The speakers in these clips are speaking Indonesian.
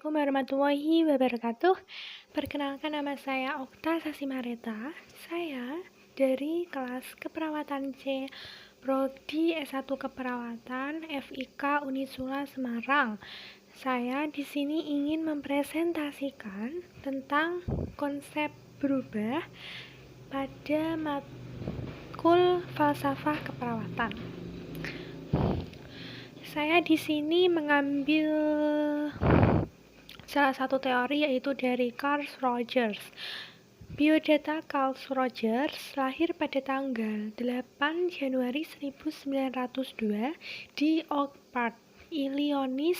Assalamualaikum warahmatullahi wabarakatuh. Perkenalkan, nama saya Okta Sasimareta. Saya dari kelas keperawatan C, Prodi S1 Keperawatan FIK Unisula Semarang. Saya di sini ingin mempresentasikan tentang konsep berubah pada matkul falsafah keperawatan. Saya di sini mengambil salah satu teori, yaitu dari Carl Rogers. Biodata Carl Rogers lahir pada tanggal 8 Januari 1902 di Oak Park, Illinois,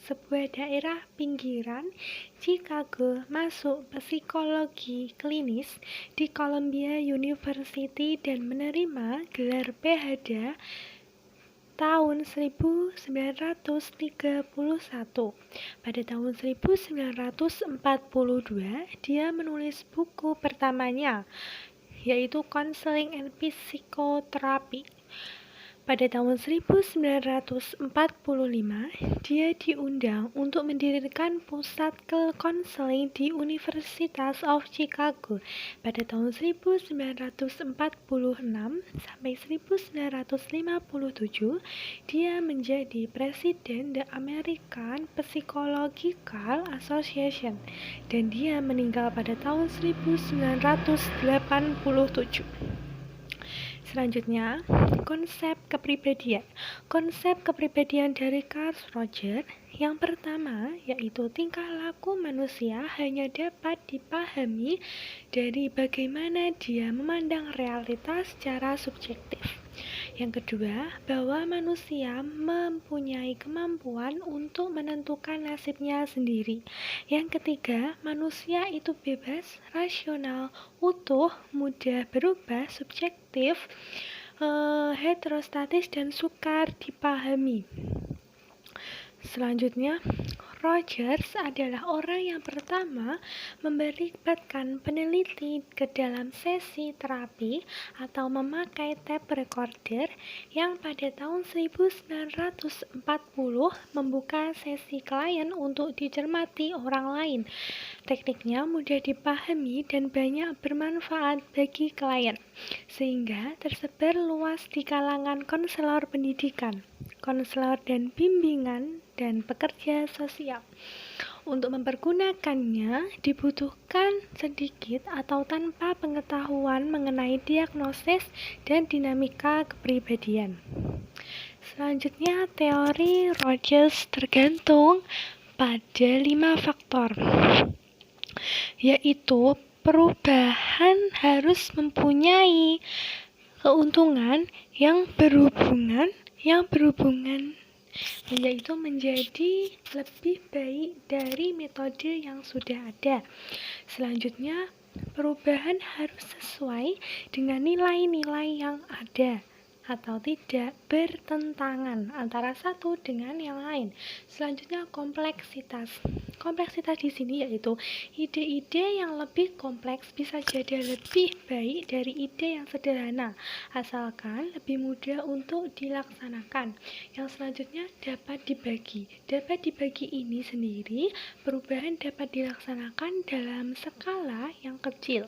sebuah daerah pinggiran Chicago. Masuk psikologi klinis di Columbia University dan menerima gelar PhD tahun 1931. Pada tahun 1942, dia menulis buku pertamanya, yaitu Counseling and Psychotherapy. Pada tahun 1945, dia diundang untuk mendirikan pusat konseling di University of Chicago. Pada tahun 1946 sampai 1957, dia menjadi presiden The American Psychological Association, dan dia meninggal pada tahun 1987. Selanjutnya, konsep kepribadian. Konsep kepribadian dari Carl Rogers yang pertama, yaitu tingkah laku manusia hanya dapat dipahami dari bagaimana dia memandang realitas secara subjektif. Yang kedua, bahwa manusia mempunyai kemampuan untuk menentukan nasibnya sendiri. Yang ketiga, manusia itu bebas, rasional, utuh, mudah berubah, subjektif, heterostatis, dan sukar dipahami. Selanjutnya, Rogers adalah orang yang pertama melibatkan peneliti ke dalam sesi terapi atau memakai tape recorder, yang pada tahun 1940 membuka sesi klien untuk dicermati orang lain. Tekniknya mudah dipahami dan banyak bermanfaat bagi klien, sehingga tersebar luas di kalangan konselor pendidikan, konselor dan bimbingan, dan pekerja sosial. Untuk mempergunakannya dibutuhkan sedikit atau tanpa pengetahuan mengenai diagnosis dan dinamika kepribadian. Selanjutnya, teori Rogers tergantung pada 5 faktor, yaitu perubahan harus mempunyai keuntungan yang berhubungan, yaitu menjadi lebih baik dari metode yang sudah ada. Selanjutnya, perubahan harus sesuai dengan nilai-nilai yang ada atau tidak bertentangan antara satu dengan yang lain. Selanjutnya, kompleksitas. Kompleksitas di sini yaitu ide-ide yang lebih kompleks bisa jadi lebih baik dari ide yang sederhana, asalkan lebih mudah untuk dilaksanakan. Yang selanjutnya, dapat dibagi. Dapat dibagi ini sendiri, perubahan dapat dilaksanakan dalam skala yang kecil.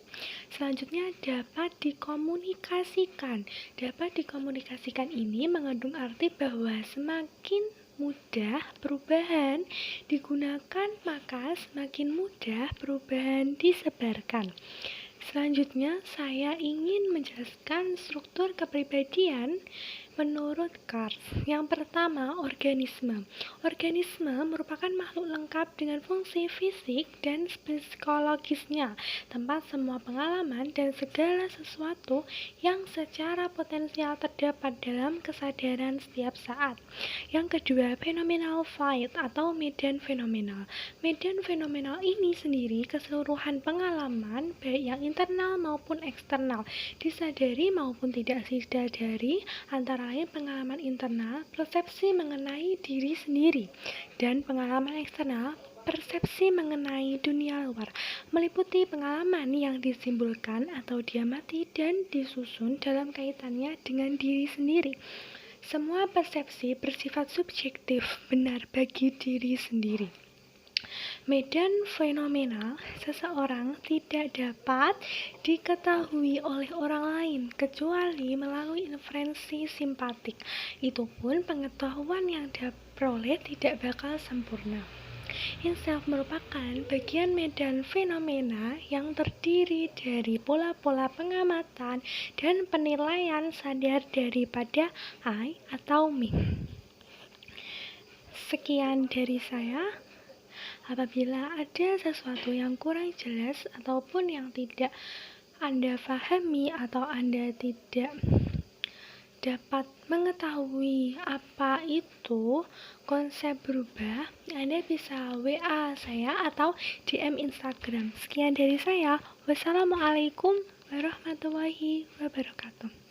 Selanjutnya, dapat dikomunikasikan. Dapat dikomunikasikan ini mengandung arti bahwa semakin mudah perubahan digunakan, maka semakin mudah perubahan disebarkan. Selanjutnya, saya ingin menjelaskan struktur kepribadian menurut Carl. Yang pertama, organisme. Organisme merupakan makhluk lengkap dengan fungsi fisik dan psikologisnya, tempat semua pengalaman dan segala sesuatu yang secara potensial terdapat dalam kesadaran setiap saat. Yang kedua, phenomenal field atau medan fenomenal. Medan fenomenal ini sendiri keseluruhan pengalaman, baik yang internal maupun eksternal, disadari maupun tidak disadari, antara lain pengalaman internal, persepsi mengenai diri sendiri, dan pengalaman eksternal, persepsi mengenai dunia luar, meliputi pengalaman yang disimpulkan atau diamati dan disusun dalam kaitannya dengan diri sendiri. Semua persepsi bersifat subjektif, benar bagi diri sendiri. Medan fenomenal seseorang tidak dapat diketahui oleh orang lain kecuali melalui inferensi simpatik. Itu pun pengetahuan yang diperoleh tidak bakal sempurna. Inself merupakan bagian medan fenomena yang terdiri dari pola-pola pengamatan dan penilaian sadar daripada I atau me. Sekian dari saya. Apabila ada sesuatu yang kurang jelas ataupun yang tidak Anda pahami atau Anda tidak dapat mengetahui apa itu konsep berubah, Anda bisa WA saya atau DM Instagram. Sekian dari saya. Wassalamualaikum warahmatullahi wabarakatuh.